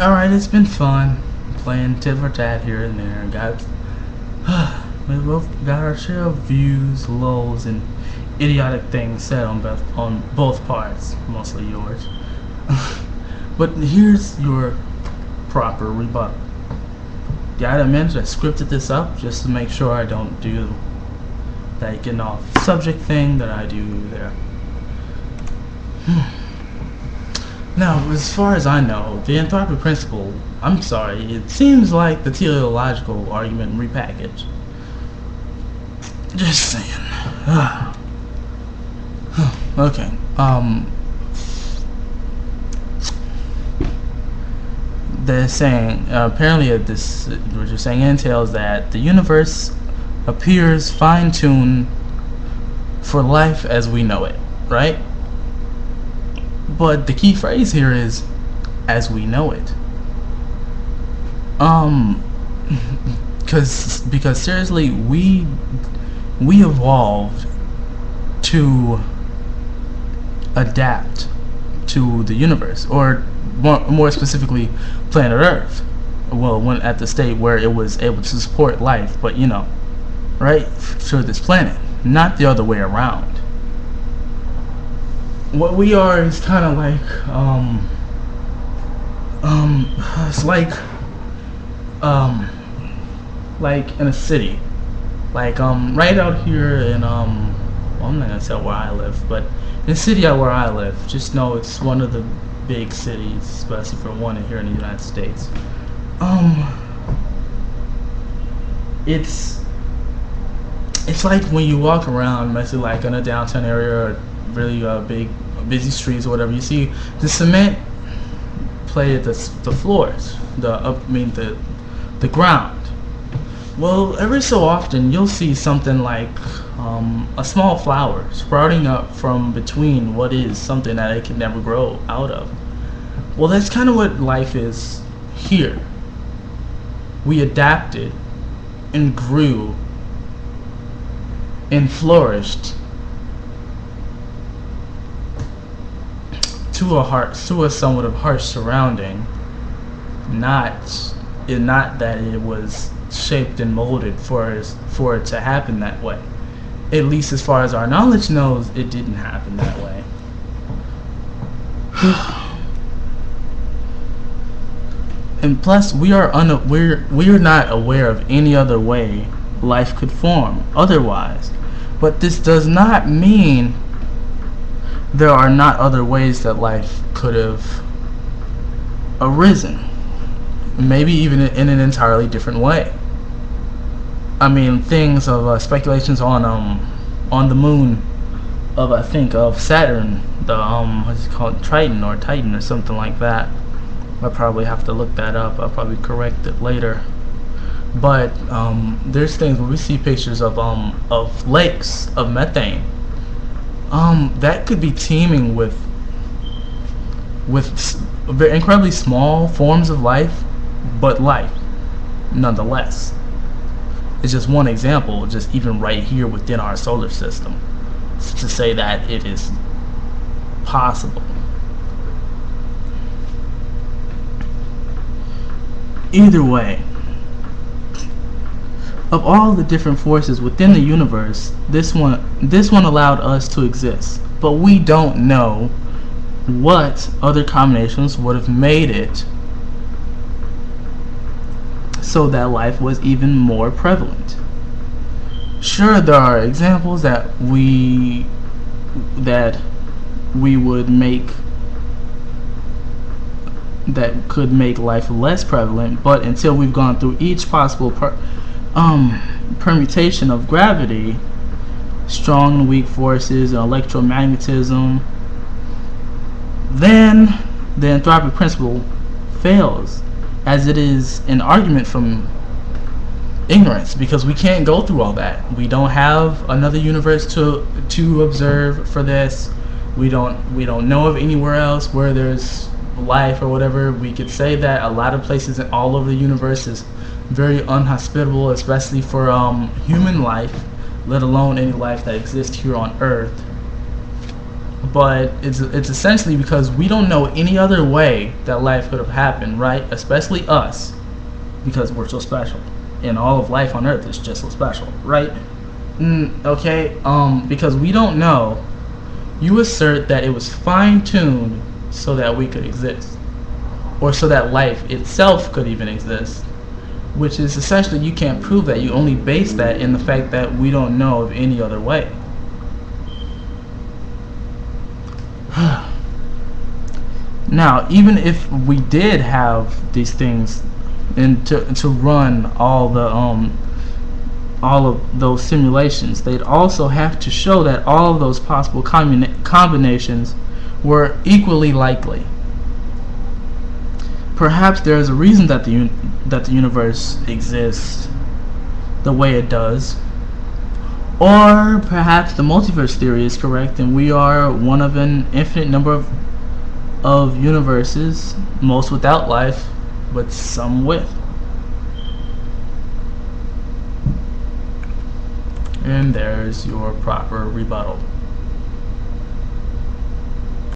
Alright, it's been fun playing tit for tat here and there. We both got our share of views, lulls, and idiotic things said on both parts, mostly yours. But here's your proper rebuttal. Gotta admit, I scripted this up just to make sure I don't do that getting off subject thing that I do there. Now, as far as I know, the enthalpy principle, I'm sorry, it seems like the teleological argument repackaged. Just saying. Okay. They're saying, apparently what you're saying entails that the universe appears fine-tuned for life as we know it, right? But the key phrase here is, as we know it. Because seriously, we evolved to adapt to the universe, or more specifically, planet Earth. Well, when at the state where it was able to support life, but right, for this planet, not the other way around. What we are is kind of like, it's like in a city, like right out here in well, I'm not gonna say where I live, but in the city out where I live, just know it's one of the big cities, especially for one here in the United States. It's like when you walk around, mostly like in a downtown area or really big busy streets or whatever, you see the cement play at the floors, the ground. Well, every so often you'll see something like a small flower sprouting up from between what is something that it can never grow out of. Well, that's kind of what life is here. We adapted and grew and flourished to a somewhat of harsh surrounding, not that it was shaped and molded for it to happen that way. At least as far as our knowledge knows, it didn't happen that way. And plus, we are not aware of any other way life could form otherwise. But this does not mean there are not other ways that life could have arisen. Maybe even in an entirely different way. I mean, things of speculations on the moon of, I think, of Saturn, the what's it called, Triton or something like that. I probably have to look that up. I'll probably correct it later. But there's things where we see pictures of lakes of methane. That could be teeming with very incredibly small forms of life, but life nonetheless. It's just one example, just even right here within our solar system, to say that it is possible. Either way, of all the different forces within the universe, this one allowed us to exist. But we don't know what other combinations would have made it so that life was even more prevalent. Sure, there are examples that we would make that could make life less prevalent, but until we've gone through each possible permutation of gravity, strong and weak forces, and electromagnetism, then the enthalpy principle fails, as it is an argument from ignorance, because we can't go through all that. We don't have another universe to observe for this. We don't know of anywhere else where there's life or whatever. We could say that a lot of places all over the universe is very unhospitable, especially for human life, let alone any life that exists here on Earth. but it's essentially because we don't know any other way that life could have happened, right? Especially us, because we're so special, and all of life on Earth is just so special, right? Okay, because we don't know, you assert that it was fine-tuned so that we could exist, or so that life itself could even exist, which is essentially, you can't prove that. You only base that in the fact that we don't know of any other way. Now, even if we did have these things and to run all of those simulations, they'd also have to show that all of those possible combinations were equally likely. Perhaps there is a reason that the universe exists the way it does, or perhaps the multiverse theory is correct and we are one of an infinite number of universes, most without life, but some with. And there's your proper rebuttal.